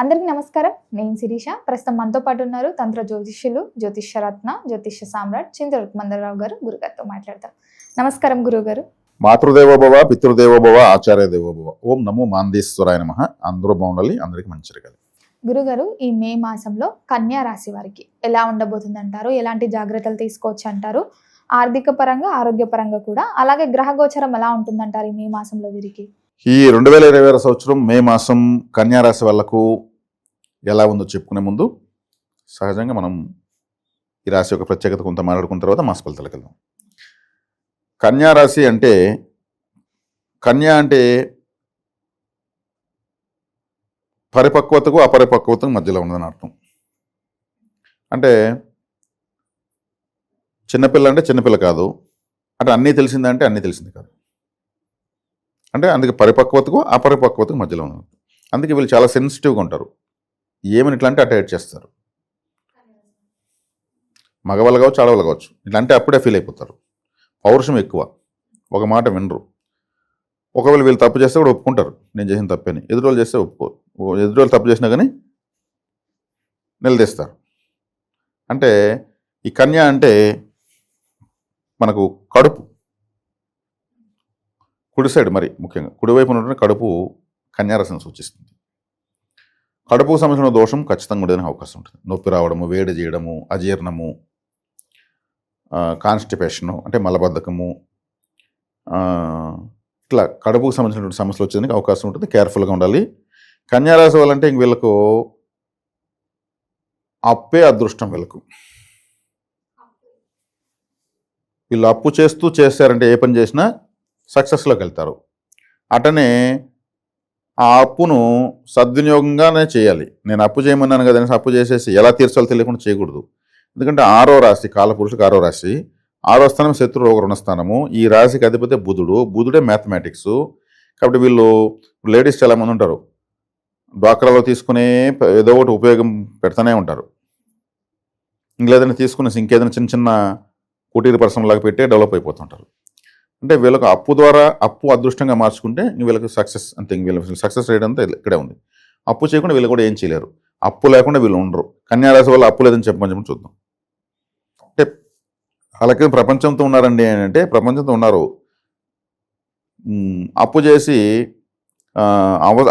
అందరికీ నమస్కారం. నేను శిరీష. ప్రస్తుతం మనతో పాటు ఉన్నారు తంత్ర జ్యోతిష్యులు, జ్యోతిష్యరత్న, జ్యోతిష్య సామ్రాట్ చింతల మందరరావు గారు. గురుగారితో మాట్లాడతాం. నమస్కారం గురువుగారు. మాతృదేవోభవ, పితృదేవోభవ, ఆచార్య దేవోభవ. ఓం నమో మాందేశ్వరాయ నమః. అందరూ బాగుండాలి, అందరికీ మంచి జరగాలి. గురుగారు, ఈ మే మాసంలో కన్యా రాశి వారికి ఎలా ఉండబోతుంది అంటారు? ఎలాంటి జాగ్రత్తలు తీసుకోవచ్చు అంటారు? ఆర్థిక పరంగా, ఆరోగ్యపరంగా కూడా, అలాగే గ్రహ గోచరం ఎలా ఉంటుందంటారు ఈ మే మాసంలో వీరికి? ఈ 2026 సంవత్సరం మే మాసం కన్యారాశి వాళ్లకు ఎలా ఉందో చెప్పుకునే ముందు సహజంగా మనం ఈ రాశి యొక్క ప్రత్యేకత కొంత మాట్లాడుకున్న తర్వాత మాస ఫలితాలకు వెళ్దాం. కన్యారాశి అంటే, కన్యా అంటే పరిపక్వతకు అపరిపక్వతకు మధ్యలో ఉన్నదని అర్థం. అంటే చిన్నపిల్ల అంటే చిన్నపిల్ల కాదు, అంటే అన్నీ తెలిసిందంటే అన్నీ తెలిసింది కాదు. అంటే అందుకే పరిపక్వతకు అపరిపక్వతకు మధ్యలో ఉన్నది. అందుకే వీళ్ళు చాలా సెన్సిటివ్గా ఉంటారు. ఏమని ఇట్లా అంటే అటాచ్ చేస్తారు. మగవాళ్ళు కావచ్చు, ఆడవాళ్ళు కావచ్చు. ఇట్లా అంటే అప్పుడే ఫీల్ అయిపోతారు. పౌరుషం ఎక్కువ, ఒక మాట వినరు. ఒకవేళ వీళ్ళు తప్పు చేస్తే కూడా ఒప్పుకుంటారు, నేను చేసిన తప్పని. ఎదురోళ్ళు చేస్తే ఒప్పుకోరు. ఎదురోళ్ళు తప్పు చేసినా కానీ నిలదీస్తారు. అంటే ఈ కన్య అంటే మనకు కడుపు, కుడి సైడ్, మరి ముఖ్యంగా కుడివైపు ఉన్నటువంటి కడుపు కన్యారసం సూచిస్తుంది. కడుపుకు సంబంధించిన దోషం ఖచ్చితంగా ఉండేదని అవకాశం ఉంటుంది. నొప్పి రావడము, వేడి చేయడము, అజీర్ణము, కాన్స్టిపేషను అంటే మలబద్ధకము, ఇట్లా కడుపుకు సంబంధించినటువంటి సమస్యలు వచ్చేందుకు అవకాశం ఉంటుంది. కేర్ఫుల్గా ఉండాలి. కన్యారాశి వాళ్ళంటే ఇంక వీళ్ళకు అప్పే అదృష్టం. వీళ్ళు అప్పు చేస్తారంటే ఏ పని చేసినా సక్సెస్లోకి వెళ్తారు. అటనే ఆ అప్పును సద్వినియోగంగానే చేయాలి. నేను అప్పు చేయమన్నాను కదా అనేసి అప్పు చేసేసి ఎలా తీర్చాలో తెలియకుండా చేయకూడదు. ఎందుకంటే 6వ రాశి, కాలపురుషుడికి 6వ రాశి, 6వ స్థానం శత్రు రోగ రుణస్థానము. ఈ రాశికి అధిపతి బుధుడు. బుధుడే మ్యాథమెటిక్స్. కాబట్టి వీళ్ళు లేడీస్ చాలామంది ఉంటారు, డ్వాక్రాలో తీసుకునే ఏదో ఒకటి ఉపయోగం పెడతానే ఉంటారు. ఇంకేదైనా తీసుకునేసి ఇంకేదైనా చిన్న చిన్న కుటీర పరిశ్రమ లాగా పెట్టే డెవలప్ అయిపోతుంటారు. అంటే వీళ్ళకు అప్పు ద్వారా అప్పు అదృష్టంగా మార్చుకుంటే వీళ్ళకి సక్సెస్ అంతే. వీళ్ళకి సక్సెస్ రేట్ అంతా ఇక్కడే ఉంది. అప్పు చేయకుండా వీళ్ళు కూడా ఏం చేయలేరు. అప్పు లేకుండా వీళ్ళు ఉండరు. కన్యారాశి వాళ్ళు అప్పు లేదని చెప్పమని చూద్దాం. అంటే అలాగే ప్రపంచంతో ఉన్నారండి అంటే ప్రపంచంతో ఉన్నారు. అప్పు చేసి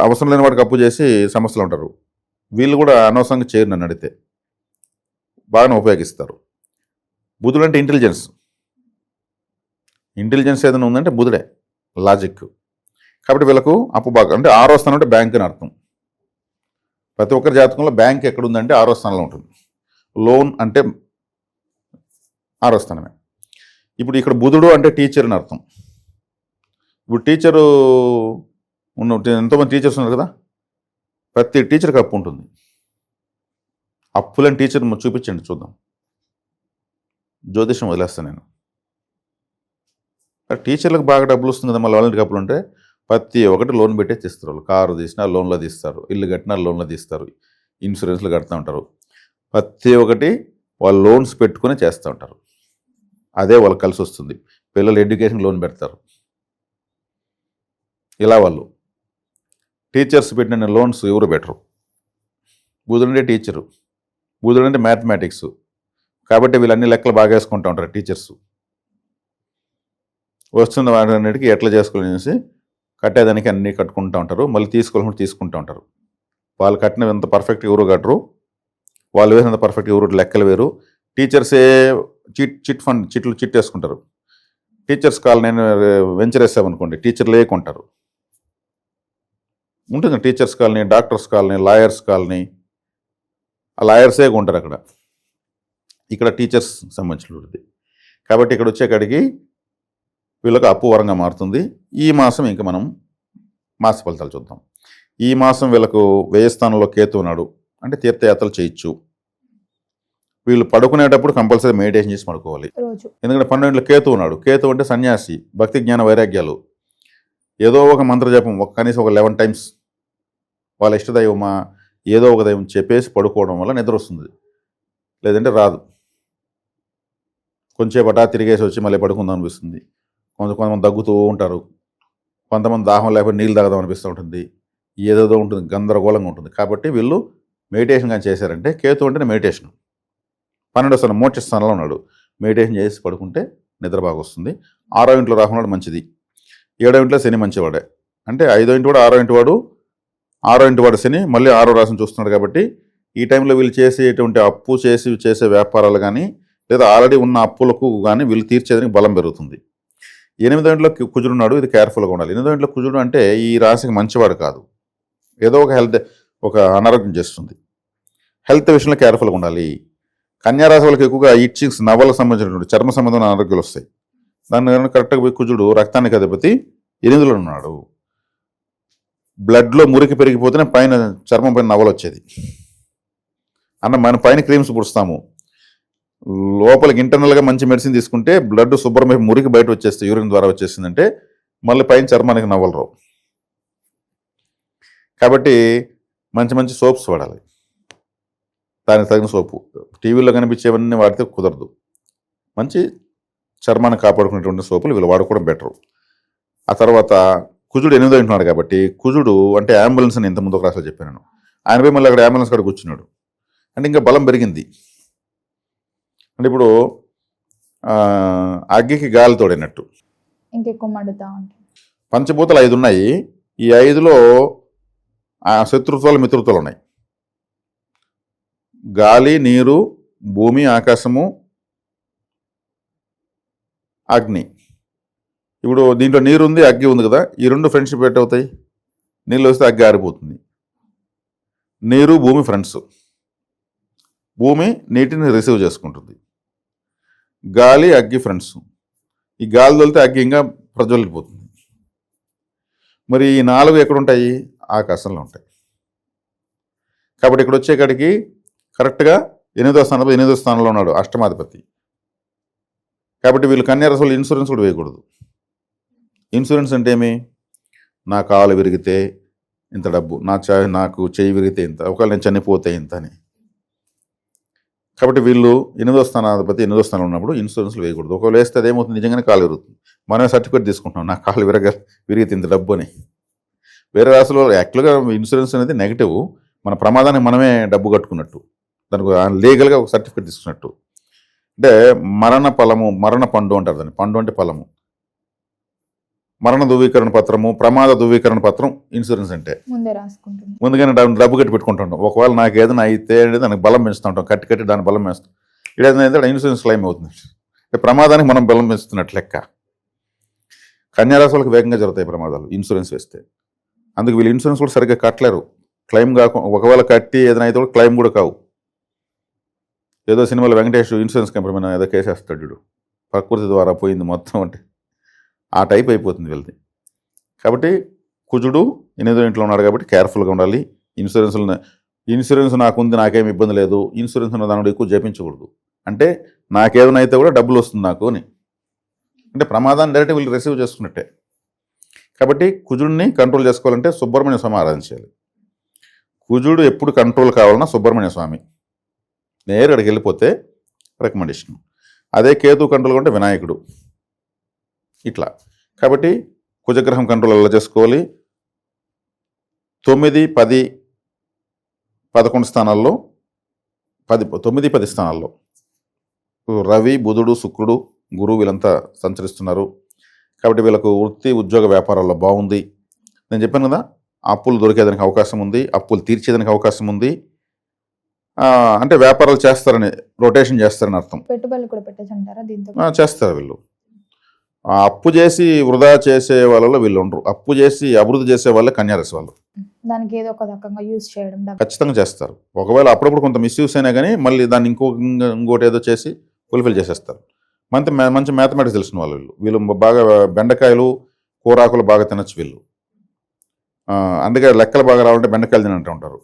అవసరం లేని వాడికి అప్పు చేసి సమస్యలు ఉంటారు. వీళ్ళు కూడా అనవసరంగా చేయరు. నన్ను అడిగితే బాగానే ఉపయోగిస్తారు. బుధుడు అంటే ఇంటెలిజెన్స్ ఏదైనా ఉందంటే బుధుడే, లాజిక్. కాబట్టి వీళ్ళకు అప్పు బాగా, అంటే 6వ స్థానం అంటే బ్యాంక్ అని అర్థం. ప్రతి ఒక్కరి జాతకంలో బ్యాంక్ ఎక్కడ ఉందంటే 6వ స్థానంలో ఉంటుంది. లోన్ అంటే 6వ స్థానమే. ఇప్పుడు ఇక్కడ బుధుడు అంటే టీచర్ అని అర్థం. ఇప్పుడు టీచరు ఎంతోమంది టీచర్స్ ఉన్నారు కదా, ప్రతి టీచర్కి అప్పు ఉంటుంది. అప్పులని టీచర్ చూపించండి చూద్దాం. జ్యోతిషం వదిలేస్తాను నేను. టీచర్లకు బాగా డబ్బులు వస్తుంది కదా, మళ్ళీ వాళ్ళకి అప్పులు ఉంటే ప్రతి ఒక్కటి లోన్ పెట్టే తీస్తారు. వాళ్ళు కారు తీసినా లోన్లో తీస్తారు, ఇల్లు కట్టినా లోన్లో తీస్తారు, ఇన్సూరెన్స్లు కడుతూ ఉంటారు. ప్రతి ఒక్కటి వాళ్ళు లోన్స్ పెట్టుకుని చేస్తూ ఉంటారు. అదే వాళ్ళకి కలిసి వస్తుంది. పిల్లలు ఎడ్యుకేషన్ లోన్ పెడతారు. ఇలా వాళ్ళు టీచర్స్ పెట్టిన లోన్స్ ఎవరు బెటరు. బుధుడంటే teacher, బుధుడంటే mathematics. కాబట్టి వీళ్ళన్ని లెక్కలు బాగా వేసుకుంటూ ఉంటారు టీచర్స్. వస్తున్న వాటన్నిటికీ ఎట్లా చేసుకోవాలనేసి కట్టేదానికి అన్నీ కట్టుకుంటూ ఉంటారు. మళ్ళీ తీసుకోవాలని తీసుకుంటూ ఉంటారు. వాళ్ళు కట్టినవి ఎంత పర్ఫెక్ట్గా ఎవరు కట్టరు, వాళ్ళు వేసినంత పర్ఫెక్ట్గా ఎవరు లెక్కలు వేరు. టీచర్సే చిట్ వేసుకుంటారు. టీచర్స్ కాలనీ వెంచర్ వేసామనుకోండి, టీచర్లు లేకుంటారు. ఉంటుంది teachers colony, doctors colony, lawyers colony. ఆ లాయర్సే ఉంటారు అక్కడ. ఇక్కడ టీచర్స్ సంబంధించినది. కాబట్టి ఇక్కడ వచ్చేకాడికి వీళ్ళకి అప్పు వరంగా మారుతుంది. ఈ మాసం ఇంకా మనం మాస ఫలితాలు చూద్దాం. ఈ మాసం వీళ్ళకు వ్యయ స్థానంలో కేతు ఉన్నాడు, అంటే తీర్థయాత్రలు చేయొచ్చు. వీళ్ళు పడుకునేటప్పుడు కంపల్సరీ మెడిటేషన్ చేసి పడుకోవాలి. ఎందుకంటే 12లో కేతు ఉన్నాడు. కేతు అంటే సన్యాసి, భక్తి జ్ఞాన వైరాగ్యాలు. ఏదో ఒక మంత్రజపం కనీసం ఒక 11 times వాళ్ళ ఇష్టదైవమా ఏదో ఒక దైవం చెప్పేసి పడుకోవడం వల్ల నిద్ర వస్తుంది, లేదంటే రాదు. కొంచెం పటా తిరిగేసి వచ్చి మళ్ళీ పడుకుందాం అనిపిస్తుంది. కొంతమంది దగ్గుతూ ఉంటారు, కొంతమంది దాహం లేకపోతే నీళ్ళు తాగదాం అనిపిస్తూ ఉంటుంది. ఏదేదో ఉంటుంది, గందరగోళంగా ఉంటుంది. కాబట్టి వీళ్ళు మెడిటేషన్ కానీ చేశారంటే, కేతు అంటేనే మెడిటేషన్. 12వ స్థానం మోక్ష స్థానంలో ఉన్నాడు. మెడిటేషన్ చేసి పడుకుంటే నిద్ర బాగా వస్తుంది. 6వ ఇంట్లో రాహు ఉన్నాడు, మంచిది. 7వ ఇంట్లో శని మంచివాడే. అంటే 5వ ఇంటి వాడు 6వ ఇంటి వాడు, 6వ ఇంటి వాడు శని మళ్ళీ 6వ రాశిని చూస్తున్నాడు. కాబట్టి ఈ టైంలో వీళ్ళు చేసేటువంటి అప్పు చేసే వ్యాపారాలు కానీ, లేదా ఆల్రెడీ ఉన్న అప్పులకు కానీ వీళ్ళు తీర్చేదానికి బలం పెరుగుతుంది. 8వ ఇంట్లో కుజుడున్నాడు, ఇది కేర్ఫుల్గా ఉండాలి. 8వ ఇంట్లో కుజుడు అంటే ఈ రాశికి మంచివాడు కాదు, ఏదో ఒక అనారోగ్యం చేస్తుంది. హెల్త్ విషయంలో కేర్ఫుల్గా ఉండాలి. కన్యా రాశి వాళ్ళకి ఎక్కువగా ఇచ్చింగ్స్, నవలకు సంబంధించినటువంటి చర్మ సంబంధమైన అనారోగ్యాలు వస్తాయి. దాన్ని కరెక్ట్గా పోయి కుజుడు రక్తానికి అధిపతి 8లో ఉన్నాడు. బ్లడ్లో మురికి పెరిగిపోతేనే పైన చర్మం పైన నవలు వచ్చేది. మన పైన క్రీమ్స్ పుడుస్తాము, లోపలికి ఇంటర్నల్గా మంచి మెడిసిన్ తీసుకుంటే బ్లడ్ శుభ్రమై మురికి బయట వచ్చేస్తే, యూరిన్ ద్వారా వచ్చేసిందంటే మళ్ళీ పైన చర్మానికి నవ్వలు రావు. కాబట్టి మంచి మంచి సోప్స్ వాడాలి, దానికి తగిన సోపు. టీవీలో కనిపించేవన్నీ వాడితే కుదరదు. మంచి చర్మాన్ని కాపాడుకునేటువంటి సోపులు వీళ్ళు వాడుకోవడం బెటరు. ఆ తర్వాత కుజుడు 8వ ఇంటున్నాడు కాబట్టి, కుజుడు అంటే అంబులెన్స్ అని ఇంత ముందు ఒక రాశిలో చెప్పాను. ఆయన పోయి మళ్ళీ అక్కడ అంబులెన్స్ కాడ కూర్చున్నాడు అంటే ఇంకా బలం పెరిగింది. అంటే ఇప్పుడు అగ్గికి గాలి తోడినట్టు ఇంకెక్కువ మండుతా ఉంటుంది. పంచభూతాలు 5 ఉన్నాయి. ఈ 5లో శత్రుత్వాలు, మిత్రుత్వాలు ఉన్నాయి. గాలి, నీరు, భూమి, ఆకాశము, అగ్ని. ఇప్పుడు దీంట్లో నీరు ఉంది, అగ్గి ఉంది కదా, ఈ రెండు ఫ్రెండ్షిప్ ఎట్ అవుతాయి? నీళ్ళు వస్తే అగ్గి ఆరిపోతుంది. నీరు, భూమి ఫ్రెండ్స్. భూమి నీటిని రిసీవ్ చేసుకుంటుంది. గాలి, అగ్గి ఫ్రెండ్స్. ఈ గాలి తోలితే అగ్గి ఇంకా ప్రజ్వలిపోతుంది. మరి ఈ 4 ఎక్కడుంటాయి? ఆకాశంలో ఉంటాయి. కాబట్టి ఇక్కడ వచ్చేకాడికి కరెక్ట్గా 8వ స్థానంలో ఉన్నాడు అష్టమాధిపతి. కాబట్టి వీళ్ళు కన్యా రాశి వాళ్ళు ఇన్సూరెన్స్ కూడా వేయకూడదు. ఇన్సూరెన్స్ అంటే ఏమి? నా కాలు విరిగితే ఇంత డబ్బు, నాకు చెయ్యి విరిగితే ఇంత, ఒకవేళ నేను చనిపోతే ఇంత అని. కాబట్టి వీళ్ళు 8వ స్థానాధిపతి 8వ స్థానంలో ఉన్నప్పుడు ఇన్సూరెన్స్లు వేయకూడదు. ఒకవేళ వేస్తే అదేమవుతుంది? నిజంగానే కాలు విరుగుతుంది. మనమే సర్టిఫికేట్ తీసుకుంటున్నాం, నా కాలు విరిగితే ఇంత డబ్బు అని. వేరే రాశుల్లో యాక్చువల్గా ఇన్సూరెన్స్ అనేది నెగిటివ్, మన ప్రమాదానికి మనమే డబ్బు కట్టుకున్నట్టు, దానికి లీగల్గా ఒక సర్టిఫికేట్ తీసుకున్నట్టు. అంటే మరణ పండు అంటారు దాన్ని. పండు అంటే ఫలము. మరణ ధృవీకరణ పత్రము, ప్రమాద ధృవీకరణ పత్రం ఇన్సూరెన్స్ అంటే ముందుగానే డబ్బు కట్టి పెట్టుకుంటుంటాం. ఒకవేళ నాకు ఏదైనా అయితే దానికి బలం పెంచుతూ ఉంటాం, కట్టి దాని బలం పెంచుతాం. ఇదేదైతే ఇన్సూరెన్స్ క్లెయిమ్ అవుతుంది. అంటే ప్రమాదానికి మనం బలం పెంచుతున్నట్టు లెక్క. కన్యా రాశి వాళ్ళకి వేగంగా జరుగుతాయి ప్రమాదాలు ఇన్సూరెన్స్ వేస్తే. అందుకు వీళ్ళు ఇన్సూరెన్స్ కూడా సరిగ్గా కట్టలేరు. క్లెయిమ్ కాకుండా ఒకవేళ కట్టి ఏదైనా అయితే కూడా క్లెయిమ్ కూడా కావు. ఏదో సినిమాలో వెంకటేష్ ఇన్సూరెన్స్ కంపెనీ మీద ఏదో కేసేస్తాడు, ప్రకృతి ద్వారా పోయింది మొత్తం అంటే ఆ టైప్ అయిపోతుంది వీళ్ళది. కాబట్టి కుజుడు 8వ ఇంట్లో ఉన్నాడు కాబట్టి కేర్ఫుల్గా ఉండాలి. ఇన్సూరెన్స్ నాకుంది, నాకేం ఇబ్బంది లేదు, ఇన్సూరెన్స్ ఉన్న దాని ఎక్కువ జపించకూడదు. అంటే నాకేదైనా అయితే కూడా డబ్బులు వస్తుంది నాకు అని. అంటే ప్రమాదాన్ని డైరెక్ట్ వీళ్ళు రిసీవ్ చేసుకున్నట్టే. కాబట్టి కుజుడిని కంట్రోల్ చేసుకోవాలంటే సుబ్రహ్మణ్య స్వామి ఆరాధించాలి. కుజుడు ఎప్పుడు కంట్రోల్ కావాలన్నా సుబ్రహ్మణ్య స్వామి నేరు అక్కడికి వెళ్ళిపోతే రికమెండేషన్. అదే కేతు కంట్రోల్ ఉంటే వినాయకుడు. ఇట్లా కాబట్టి కుజగ్రహం కంట్రోల్ ఎలా చేసుకోవాలి? 9, 10, 11 స్థానాల్లో 9, 10 స్థానాల్లో రవి, బుధుడు, శుక్రుడు, గురువు వీళ్ళంతా సంచరిస్తున్నారు. కాబట్టి వీళ్ళకు వృత్తి, ఉద్యోగ, వ్యాపారాల్లో బాగుంది. నేను చెప్పాను కదా, అప్పులు దొరికేదానికి అవకాశం ఉంది, అప్పులు తీర్చేదానికి అవకాశం ఉంది. అంటే వ్యాపారాలు చేస్తారని, రొటేషన్ చేస్తారని అర్థం. పెట్టుబడులు కూడా పెట్టేసంటారా దీంతో? చేస్తారు వీళ్ళు. అప్పు చేసి వృధా చేసే వాళ్ళలో వీళ్ళు ఉండరు. అప్పు చేసి అభివృద్ధి చేసే వాళ్ళే కన్యా రాశి వాళ్ళు. దానికి ఏదో ఒక రకంగా యూజ్ చేయడం ఖచ్చితంగా చేస్తారు. ఒకవేళ అప్పుడప్పుడు కొంత మిస్యూస్ అయినా కానీ మళ్ళీ దాన్ని ఇంకోటి ఏదో చేసి ఫుల్ఫిల్ చేసేస్తారు. మంచి మ్యాథమెటిక్స్ తెలిసిన వాళ్ళు వీళ్ళు బాగా బెండకాయలు, కూరాకులు బాగా తినచ్చు వీళ్ళు. అందుకే లెక్కలు బాగా రావాలంటే బెండకాయలు తినంటూ ఉంటారు.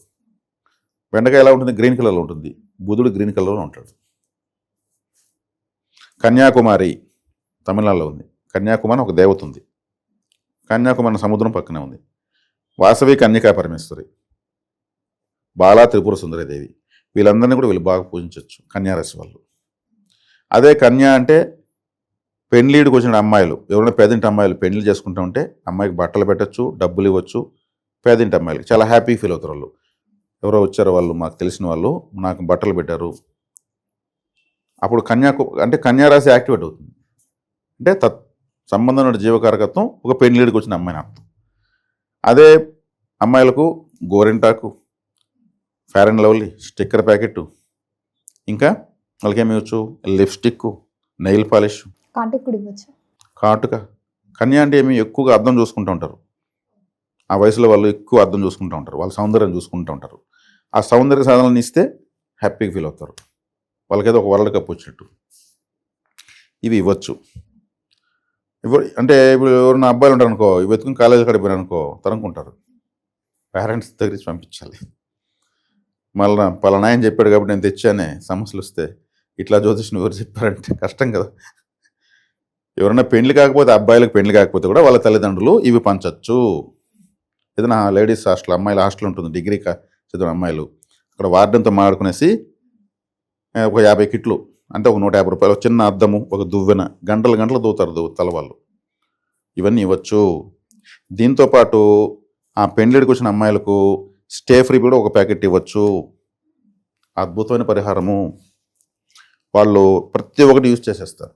బెండకాయ ఎలా ఉంటుంది? గ్రీన్ కలర్లో ఉంటుంది. బుధుడు గ్రీన్ కలర్లో ఉంటాడు. కన్యాకుమారి తమిళనాడులో ఉంది. కన్యాకుమారి ఒక దేవత ఉంది. కన్యాకుమారి సముద్రం పక్కనే ఉంది. వాసవి కన్యకా పరమేశ్వరి, బాలా త్రిపుర సుందరీదేవి, వీళ్ళందరినీ కూడా వీళ్ళు బాగా పూజించవచ్చు కన్యారాశి వాళ్ళు. అదే కన్యా అంటే పెళ్లిడికి వచ్చిన అమ్మాయిలు, ఎవరైనా పేదింటి అమ్మాయిలు పెళ్లి చేసుకుంటూ ఉంటే అమ్మాయికి బట్టలు పెట్టచ్చు, డబ్బులు ఇవ్వచ్చు, పేదింటి అమ్మాయిలకి చాలా హ్యాపీ ఫీల్ అవుతారు వాళ్ళు. ఎవరో వచ్చారు వాళ్ళు, మాకు తెలిసిన వాళ్ళు, నాకు బట్టలు పెట్టారు. అప్పుడు కన్యారాశి యాక్టివేట్ అవుతుంది. అంటే సంబంధం ఉన్న జీవకారకత్వం ఒక పెళ్లిడికి వచ్చిన అమ్మాయిని అర్థం. అదే అమ్మాయిలకు గోరింటాకు, fair and lovely, sticker packet, ఇంకా వాళ్ళకి ఏమి ఇవ్వచ్చు, లిప్స్టిక్, నెయిల్ పాలిష్, కాంటాక్ట్ కూడా ఇవ్వచ్చు. కాటుక. కన్య అంటే ఏమి ఎక్కువగా అర్థం చూసుకుంటూ ఉంటారు. ఆ వయసులో వాళ్ళు ఎక్కువ అర్థం చూసుకుంటూ ఉంటారు, వాళ్ళ సౌందర్యం చూసుకుంటూ ఉంటారు. ఆ సౌందర్య సాధనలను ఇస్తే హ్యాపీగా ఫీల్ అవుతారు, వాళ్ళకేదో ఒక వరల్డ్ కప్ వచ్చినట్టు. ఇవి ఇవ్వచ్చు. అంటే ఇప్పుడు ఎవరైనా అబ్బాయిలు ఉంటారు అనుకో, ఇవి వెతుకుని కాలేజీ కాడికి పోయినా అనుకో తరుముకుంటారు. పేరెంట్స్ దగ్గరికి పంపించాలి. మళ్ళీ పలానా ఆయన చెప్పాడు కాబట్టి నేను తెచ్చానే, సమస్యలు వస్తే ఇట్లా జ్యోతిష్ని ఎవరు చెప్పారంటే కష్టం కదా. ఎవరైనా పెళ్లి కాకపోతే, అబ్బాయిలకు పెళ్లి కాకపోతే కూడా వాళ్ళ తల్లిదండ్రులు ఇవి పంచవచ్చు. ఏదైనా లేడీస్ హాస్టల్, అమ్మాయిల హాస్టల్ ఉంటుంది, డిగ్రీ చదివిన అమ్మాయిలు, అక్కడ వార్డెన్తో మాట్లాడుకునేసి ఒక 50 కిట్లు అంటే ఒక 150 రూపాయలు, చిన్న అద్దము, ఒక దువ్వెన, గంటలు దూతారు తలవాళ్ళు. ఇవన్నీ ఇవ్వచ్చు. దీంతోపాటు ఆ పెండ్లిడికి వచ్చిన అమ్మాయిలకు స్టే ఫ్రీ కూడా ఒక ప్యాకెట్ ఇవ్వచ్చు. అద్భుతమైన పరిహారము. వాళ్ళు ప్రతి ఒక్కటి యూజ్ చేసేస్తారు.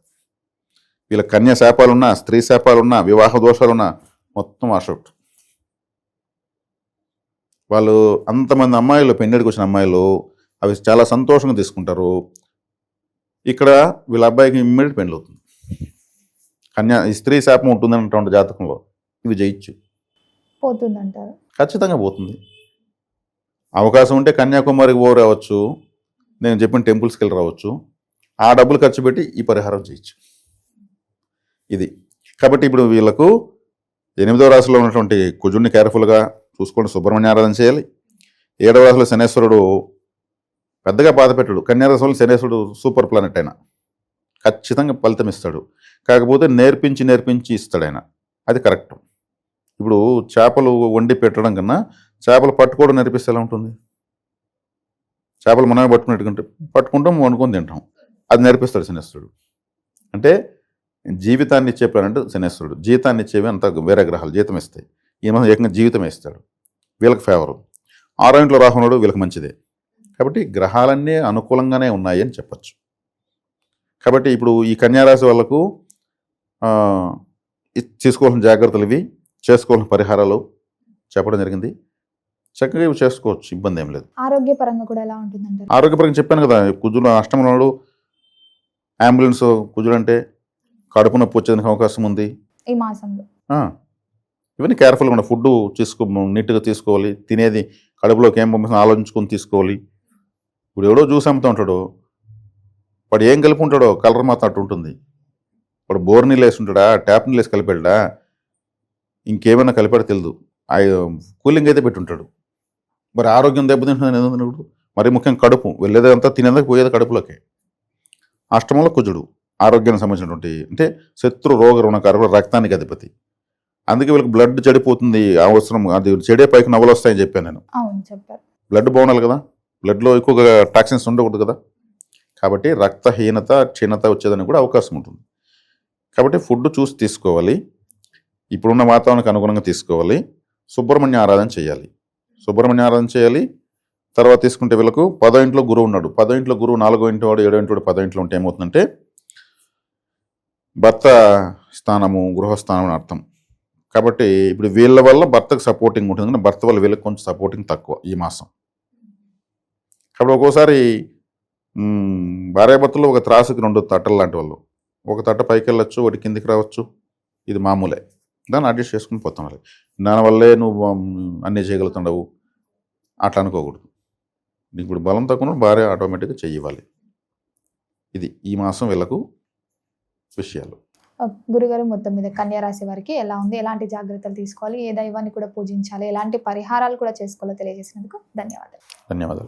వీళ్ళ కన్యా శాపాలున్నా, స్త్రీ శాపాలున్నా, వివాహ దోషాలున్నా మొత్తం వాషౌట్. వాళ్ళు అంతమంది అమ్మాయిలు, పెండ్లిడికి వచ్చిన అమ్మాయిలు అవి చాలా సంతోషంగా తీసుకుంటారు. ఇక్కడ వీళ్ళ అబ్బాయికి ఇమ్మీడియట్ పెండ్లి అవుతుంది. ఈ స్త్రీ శాపం ఉంటుంది అన్నటువంటి జాతకంలో ఇవి చేయొచ్చు. పోతుందంటారు? ఖచ్చితంగా పోతుంది. అవకాశం ఉంటే కన్యాకుమారికి ఓ రావచ్చు, నేను చెప్పిన టెంపుల్స్కి వెళ్ళి రావచ్చు. ఆ డబ్బులు ఖర్చు పెట్టి ఈ పరిహారం చేయొచ్చు. ఇది కాబట్టి ఇప్పుడు వీళ్ళకు 8వ రాశిలో ఉన్నటువంటి కుజుడిని కేర్ఫుల్గా చూసుకొని సుబ్రహ్మణ్య ఆరాధన చేయాలి. 7వ రాశిలో శనేశ్వరుడు పెద్దగా బాధ పెట్టాడు. కన్యారాశిలో శనేశ్వరుడు సూపర్ ప్లానెట్ అయినా ఖచ్చితంగా ఫలితం ఇస్తాడు. కాకపోతే నేర్పించి ఇస్తాడు ఆయన, అది కరెక్ట్. ఇప్పుడు చేపలు వండి పెట్టడం కన్నా చేపలు పట్టుకోవడం నేర్పిస్తే ఎలా ఉంటుంది? చేపలు మనమే పట్టుకుంటాం, వండుకొని తింటాం. అది నేర్పిస్తాడు శనేశ్వరుడు. అంటే జీవితాన్ని ఇచ్చే ప్లానెట్ శనేశ్వరుడు. జీతాన్ని ఇచ్చేవి అంతా వేరే గ్రహాలు జీతం ఇస్తాయి. ఈయన ఏకంగా జీవితమే ఇస్తాడు. వీళ్ళకి ఫేవరు. 6వ ఇంట్లో రాహునుడు వీళ్ళకి మంచిదే. కాబట్టి గ్రహాలన్నీ అనుకూలంగానే ఉన్నాయి అని చెప్పచ్చు. కాబట్టి ఇప్పుడు ఈ కన్యారాశి వాళ్ళకు తీసుకోవాల్సిన జాగ్రత్తలు ఇవి, చేసుకోవాల్సిన పరిహారాలు చెప్పడం జరిగింది. చక్కగా ఇవి చేసుకోవచ్చు, ఇబ్బంది ఏం లేదు. ఆరోగ్యపరంగా కూడా ఎలా ఉంటుందంటారు? ఆరోగ్యపరంగా చెప్పాను కదా, కుజుడు అష్టమంలో అంబులెన్స్, కుజుడు అంటే కడుపు నొప్పి వచ్చేందుకు అవకాశం ఉంది ఈ మాసంలో. ఇవన్నీ కేర్ఫుల్గా ఉండాలి. ఫుడ్ నీట్గా తీసుకోవాలి. తినేది కడుపులోకి ఏం పంపిస్తున్నా ఆలోచించుకొని తీసుకోవాలి. ఇప్పుడు ఎవడో జ్యూస్ అమ్ముతూ ఉంటాడు, వాడు ఏం కలిపి ఉంటాడో కలర్ మాత్రం అటు ఉంటుంది. వాడు బోర్ నీళ్ళు వేసి ఉంటాడా, ట్యాప్ నీళ్ళు వేసి కలిపాడా, ఇంకేమైనా కలిపాడో తెలియదు. కూలింగ్ అయితే పెట్టుంటాడు. మరి ఆరోగ్యం దెబ్బతింటుంది ఎందుకు? మరి ముఖ్యంగా కడుపు వెళ్ళేదంతా తినేందుకు పోయేది కడుపులోకి. అష్టమంలో కుజుడు ఆరోగ్యానికి సంబంధించినటువంటి, అంటే శత్రు రోగ రుణకారకుడు, రక్తానికి అధిపతి. అందుకే వీళ్ళకి బ్లడ్ చెడిపోతుంది, అవసరం అది చెడే పైకి నవ్వులు వస్తాయని చెప్పాను నేను. అవును, చెప్పారు. బ్లడ్ బాగుండాలి కదా, బ్లడ్లో ఎక్కువగా టాక్సిన్స్ ఉండకూడదు కదా. కాబట్టి రక్తహీనత, క్షీణత వచ్చేదానికి కూడా అవకాశం ఉంటుంది. కాబట్టి ఫుడ్ చూసి తీసుకోవాలి, ఇప్పుడున్న వాతావరణానికి అనుగుణంగా తీసుకోవాలి. సుబ్రహ్మణ్య ఆరాధన చేయాలి. తర్వాత తీసుకుంటే వీళ్ళకు 10వ ఇంట్లో గురువు ఉన్నాడు. 10వ ఇంట్లో గురువు 4వ ఇంటి వాడు, 7వ ఇంటి వాడు 10వ ఇంట్లో ఉంటే ఏమవుతుందంటే భర్త స్థానము, గృహస్థానం అని అర్థం. కాబట్టి ఇప్పుడు వీళ్ళ వల్ల భర్తకు సపోర్టింగ్ ఉంటుంది, కానీ భర్త వల్ల వీళ్ళకి కొంచెం సపోర్టింగ్ తక్కువ ఈ మాసం. కాబట్టి ఒక్కోసారి భార్యాభర్తలు ఒక త్రాసుకి 2 తట్టలు లాంటి వాళ్ళు, ఒక తట్ట పైకి వెళ్ళొచ్చు, ఒకటి కిందికి రావచ్చు. ఇది మామూలే, దాన్ని అడ్జస్ట్ చేసుకుని పోతున్నారు. దానివల్లే నువ్వు అన్నీ చేయగలుగుతున్నావు అట్లా అనుకోకూడదు. నీకు ఇప్పుడు బలం తక్కువ భార్య ఆటోమేటిక్గా చెయ్యాలి. ఇది ఈ మాసం వీళ్ళకు విషయాలు. గురుగారు, మొత్తం మీద కన్యా రాశి వారికి ఎలా ఉంది, ఎలాంటి జాగ్రత్తలు తీసుకోవాలి, ఏ దైవాన్ని కూడా పూజించాలి, ఎలాంటి పరిహారాలు కూడా చేసుకోవాలో తెలియజేసినందుకు ధన్యవాదాలు.